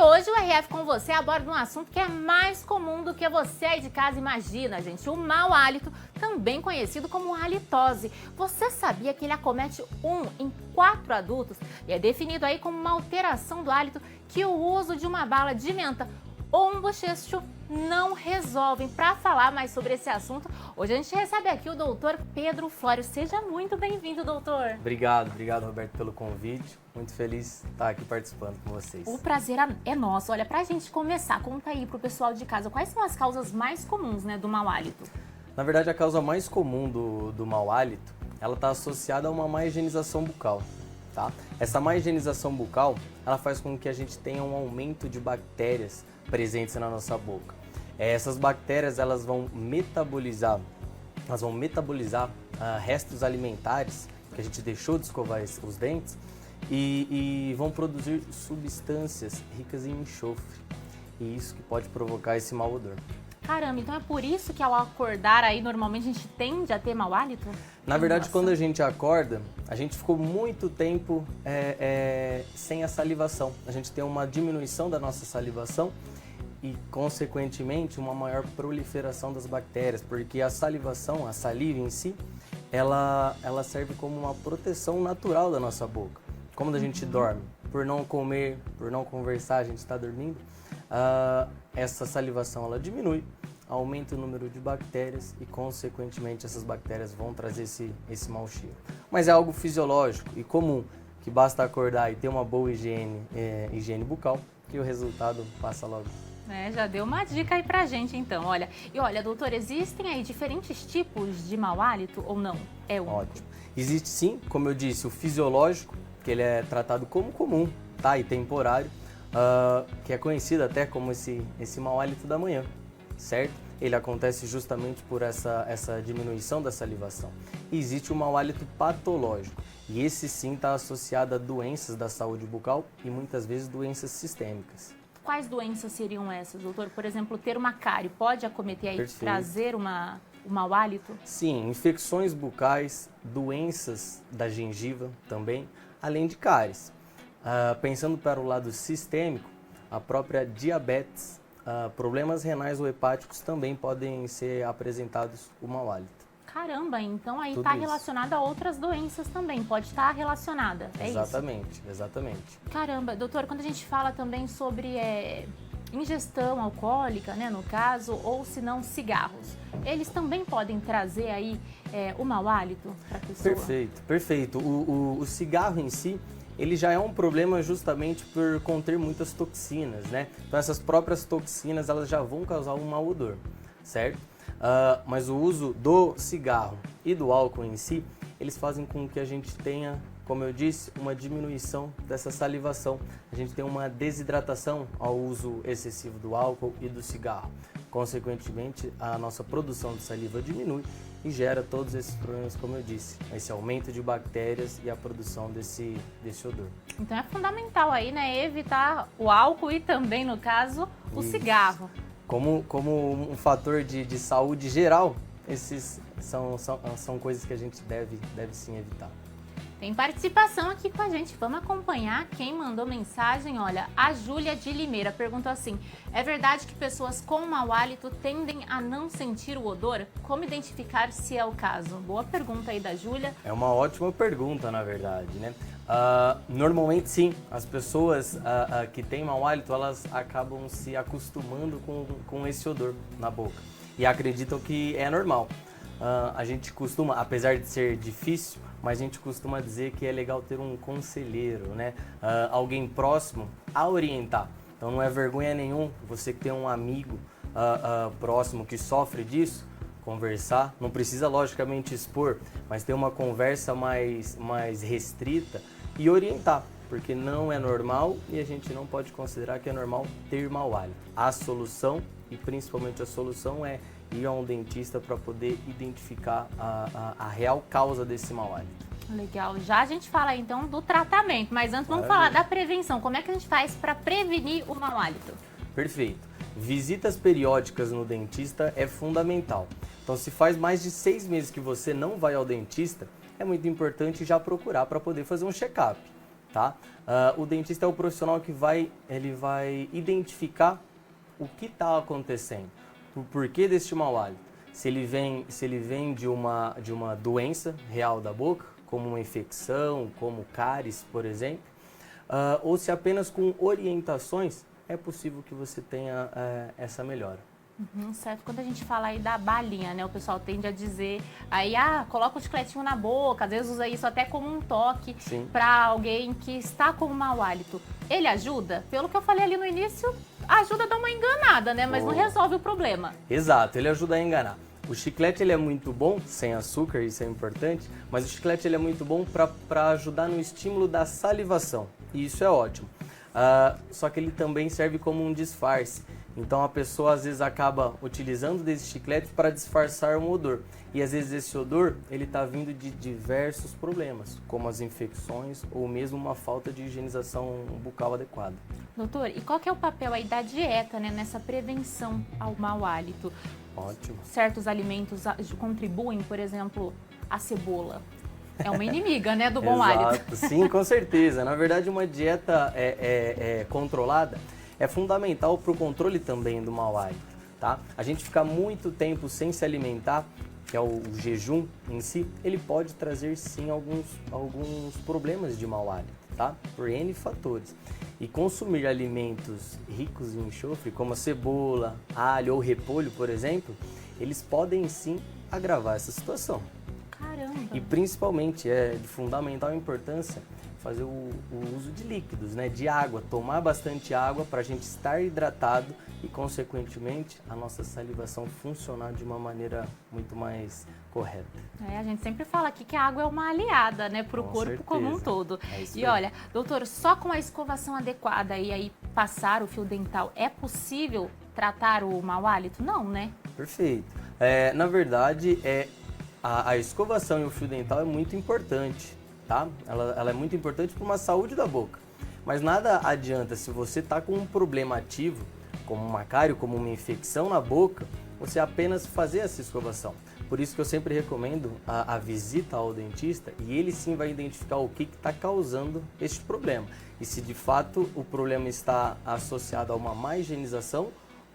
hoje o RF com você aborda um assunto que é mais comum do que você aí de casa imagina, gente. O mau hálito, também conhecido como halitose. Você sabia que ele acomete 1 em 4 adultos e é definido aí como uma alteração do hálito que o uso de uma bala de menta ou um bochecho não resolvem. Para falar mais sobre esse assunto, hoje a gente recebe aqui o doutor Pedro Flório. Seja muito bem-vindo, doutor. Obrigado, Roberto, pelo convite. Muito feliz de estar aqui participando com vocês. O prazer é nosso. Olha, pra gente começar, conta aí pro pessoal de casa, quais são as causas mais comuns, né, do mau hálito? Na verdade, a causa mais comum do mau hálito, ela está associada a uma má higienização bucal. Tá? Essa má higienização bucal, ela faz com que a gente tenha um aumento de bactérias presentes na nossa boca. Essas bactérias, elas vão metabolizar restos alimentares que a gente deixou de escovar os dentes e vão produzir substâncias ricas em enxofre. E isso que pode provocar esse mau odor. Caramba, então é por isso que ao acordar aí, normalmente a gente tende a ter mau hálito? Na verdade, quando a gente acorda, a gente ficou muito tempo sem a salivação. A gente tem uma diminuição da nossa salivação e, consequentemente, uma maior proliferação das bactérias, porque a salivação, a saliva em si, ela serve como uma proteção natural da nossa boca. Como a gente dorme, por não comer, por não conversar, a gente está dormindo, essa salivação ela diminui, aumenta o número de bactérias e, consequentemente, essas bactérias vão trazer esse mau cheiro. Mas é algo fisiológico e comum, que basta acordar e ter uma boa higiene bucal, que o resultado passa logo. Já deu uma dica aí pra gente, então. Olha, doutor, existem aí diferentes tipos de mau hálito ou não? É único? Ótimo. Existe sim, como eu disse, o fisiológico, que ele é tratado como comum, tá? E temporário, que é conhecido até como esse mau hálito da manhã, certo? Ele acontece justamente por essa diminuição da salivação. E existe o mau hálito patológico, e esse sim está associado a doenças da saúde bucal e muitas vezes doenças sistêmicas. Quais doenças seriam essas, doutor? Por exemplo, ter uma cárie pode acometer aí, trazer o mau hálito? Sim, infecções bucais, doenças da gengiva também, além de cáries. Pensando para o lado sistêmico, a própria diabetes, problemas renais ou hepáticos também podem ser apresentados o mau hálito. Caramba, então aí está relacionada a outras doenças também, pode estar relacionada, é exatamente, isso? Exatamente. Caramba, doutor, quando a gente fala também sobre ingestão alcoólica, né, no caso, ou se não cigarros, eles também podem trazer aí o mau hálito para a pessoa? Perfeito. O cigarro em si, ele já é um problema justamente por conter muitas toxinas, né? Então essas próprias toxinas, elas já vão causar um mau odor, certo? Mas o uso do cigarro e do álcool em si, eles fazem com que a gente tenha, como eu disse, uma diminuição dessa salivação. A gente tem uma desidratação ao uso excessivo do álcool e do cigarro. Consequentemente, a nossa produção de saliva diminui e gera todos esses problemas, como eu disse, esse aumento de bactérias e a produção desse odor. Então é fundamental aí, né, evitar o álcool e também, no caso, o cigarro. Como um fator de saúde geral, esses são coisas que a gente deve sim evitar. Tem participação aqui com a gente, vamos acompanhar quem mandou mensagem. Olha, a Júlia de Limeira perguntou assim: é verdade que pessoas com mau hálito tendem a não sentir o odor? Como identificar se é o caso? Boa pergunta aí da Júlia. É uma ótima pergunta, na verdade, né? Normalmente sim, as pessoas que têm mau hálito, elas acabam se acostumando com esse odor na boca e acreditam que é normal. A gente costuma, apesar de ser difícil, mas a gente costuma dizer que é legal ter um conselheiro, né? Alguém próximo a orientar. Então não é vergonha nenhum você que tem um amigo próximo que sofre disso, conversar. Não precisa logicamente expor, mas ter uma conversa mais restrita e orientar, porque não é normal e a gente não pode considerar que é normal ter mau hálito. A solução, e principalmente a solução, é ir a um dentista para poder identificar a real causa desse mau hálito. Legal, já a gente fala então do tratamento, mas antes vamos falar da prevenção. Como é que a gente faz para prevenir o mau hálito? Perfeito. Visitas periódicas no dentista é fundamental. Então, se faz mais de 6 meses que você não vai ao dentista, é muito importante já procurar para poder fazer um check-up, tá? O dentista é o profissional que ele vai identificar o que está acontecendo, o porquê deste mau hálito. Se ele vem de uma doença real da boca, como uma infecção, como cáries, por exemplo, ou se apenas com orientações é possível que você tenha essa melhora. Certo. Quando a gente fala aí da balinha, né, o pessoal tende a dizer aí, coloca o chicletinho na boca, às vezes usa isso até como um toque para alguém que está com mau hálito. Ele ajuda? Pelo que eu falei ali no início, ajuda a dar uma enganada, né, mas não resolve o problema. Exato, ele ajuda a enganar. O chiclete ele é muito bom, sem açúcar, isso é importante, mas o chiclete ele é muito bom para ajudar no estímulo da salivação, e isso é ótimo. Só que ele também serve como um disfarce. Então a pessoa às vezes acaba utilizando desse chiclete para disfarçar um odor. E às vezes esse odor ele está vindo de diversos problemas, como as infecções ou mesmo uma falta de higienização bucal adequada. Doutor, e qual que é o papel aí da dieta, né, nessa prevenção ao mau hálito? Ótimo. Certos alimentos contribuem, por exemplo, a cebola. É uma inimiga, né, do bom hálito. Sim, com certeza. Na verdade, uma dieta controlada é fundamental para o controle também do mau hálito, tá? A gente ficar muito tempo sem se alimentar, que é o jejum em si, ele pode trazer sim alguns problemas de mau hálito, tá? Por N fatores. E consumir alimentos ricos em enxofre, como a cebola, alho ou repolho, por exemplo, eles podem sim agravar essa situação. Caramba! E principalmente é de fundamental importância fazer o uso de líquidos, né? De água, tomar bastante água para a gente estar hidratado e, consequentemente, a nossa salivação funcionar de uma maneira muito mais correta. A gente sempre fala aqui que a água é uma aliada, né, para o corpo como um todo. E olha, doutor, só com a escovação adequada e aí passar o fio dental, é possível tratar o mau hálito? Não, né? Perfeito. Na verdade, a escovação e o fio dental é muito importante, tá? Ela é muito importante para uma saúde da boca. Mas nada adianta se você está com um problema ativo, como uma cárie, como uma infecção na boca, você apenas fazer essa escovação. Por isso que eu sempre recomendo a visita ao dentista e ele sim vai identificar o que está causando este problema. E se de fato o problema está associado a uma má higienização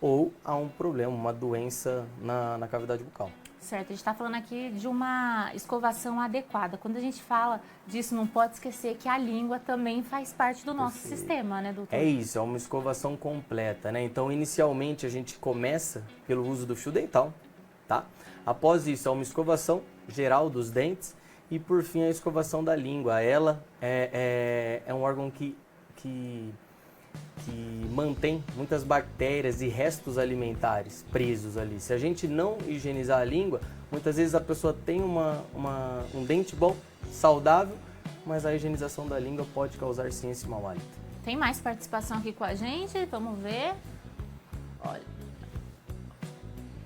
ou a um problema, uma doença na cavidade bucal. Certo, a gente está falando aqui de uma escovação adequada. Quando a gente fala disso, não pode esquecer que a língua também faz parte do nosso sistema, né, doutor? É isso, é uma escovação completa, né? Então, inicialmente, a gente começa pelo uso do fio dental, tá? Após isso, é uma escovação geral dos dentes e, por fim, a escovação da língua. Ela é um órgão que mantém muitas bactérias e restos alimentares presos ali. Se a gente não higienizar a língua, muitas vezes a pessoa tem um dente bom, saudável, mas a higienização da língua pode causar sim esse mau hálito. Tem mais participação aqui com a gente, vamos ver. Olha.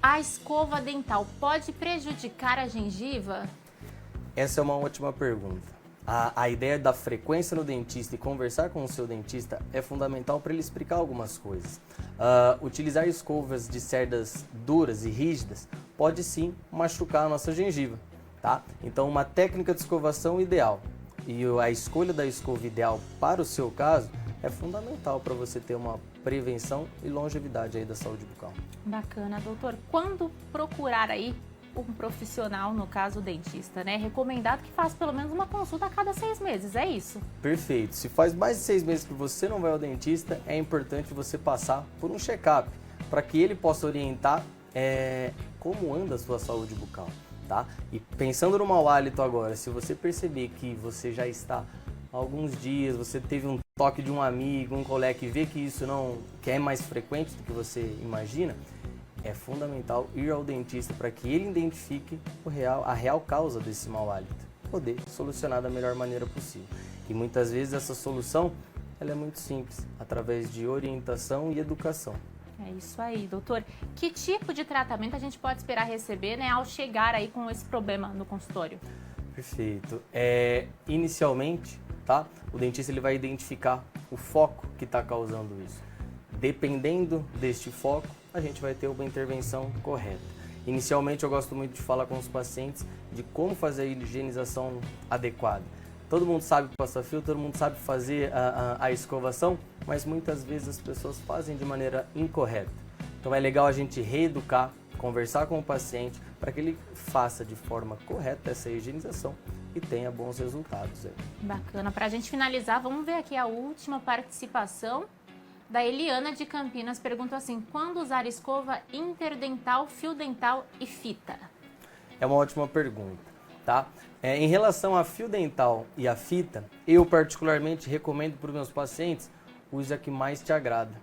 A escova dental pode prejudicar a gengiva? Essa é uma ótima pergunta. A ideia da frequência no dentista e conversar com o seu dentista é fundamental para ele explicar algumas coisas. Utilizar escovas de cerdas duras e rígidas pode sim machucar a nossa gengiva, tá? Então uma técnica de escovação ideal e a escolha da escova ideal para o seu caso é fundamental para você ter uma prevenção e longevidade aí da saúde bucal. Bacana, doutor. Quando procurar aí um profissional, no caso o dentista, né? Recomendado que faça pelo menos uma consulta a cada 6 meses, é isso? Perfeito. Se faz mais de 6 meses que você não vai ao dentista, é importante você passar por um check-up para que ele possa orientar como anda a sua saúde bucal, tá? E pensando no mau hálito agora, se você perceber que você já está há alguns dias, você teve um toque de um amigo, um colega que vê que isso que é mais frequente do que você imagina, é fundamental ir ao dentista para que ele identifique a real causa desse mau hálito, poder solucionar da melhor maneira possível. E muitas vezes essa solução ela é muito simples, através de orientação e educação. É isso aí, doutor. Que tipo de tratamento a gente pode esperar receber, né, ao chegar aí com esse problema no consultório? Perfeito. Inicialmente, tá? O dentista ele vai identificar o foco que está causando isso. Dependendo deste foco, a gente vai ter uma intervenção correta. Inicialmente, eu gosto muito de falar com os pacientes de como fazer a higienização adequada. Todo mundo sabe passar fio, todo mundo sabe fazer a escovação, mas muitas vezes as pessoas fazem de maneira incorreta. Então é legal a gente reeducar, conversar com o paciente para que ele faça de forma correta essa higienização e tenha bons resultados. Bacana. Para a gente finalizar, vamos ver aqui a última participação da Eliana de Campinas. Perguntou assim: quando usar escova interdental, fio dental e fita? É uma ótima pergunta, tá? Em relação a fio dental e a fita, eu particularmente recomendo para os meus pacientes, use a que mais te agrada,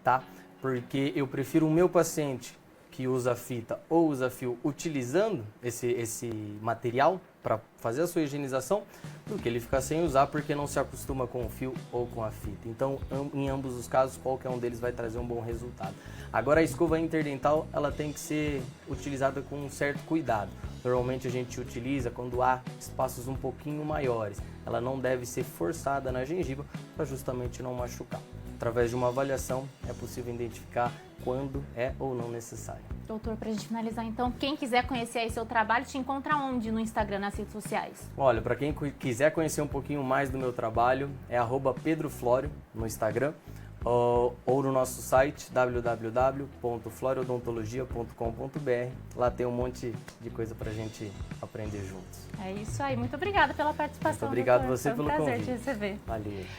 tá? Porque eu prefiro o meu paciente que usa fita ou usa fio utilizando esse material para fazer a sua higienização, do que ele ficar sem usar porque não se acostuma com o fio ou com a fita. Então, em ambos os casos, qualquer um deles vai trazer um bom resultado. Agora, a escova interdental, ela tem que ser utilizada com um certo cuidado. Normalmente a gente utiliza quando há espaços um pouquinho maiores. Ela não deve ser forçada na gengiva para justamente não machucar. Através de uma avaliação é possível identificar quando é ou não necessário. Doutor, para a gente finalizar então, quem quiser conhecer aí seu trabalho, te encontra onde no Instagram, nas redes sociais? Olha, para quem quiser conhecer um pouquinho mais do meu trabalho, é @pedroflorio no Instagram ou no nosso site www.floriodontologia.com.br. Lá tem um monte de coisa para a gente aprender juntos. É isso aí. Muito obrigada pela participação. Muito obrigado doutor. você Foi um pelo prazer convite. te receber. Valeu.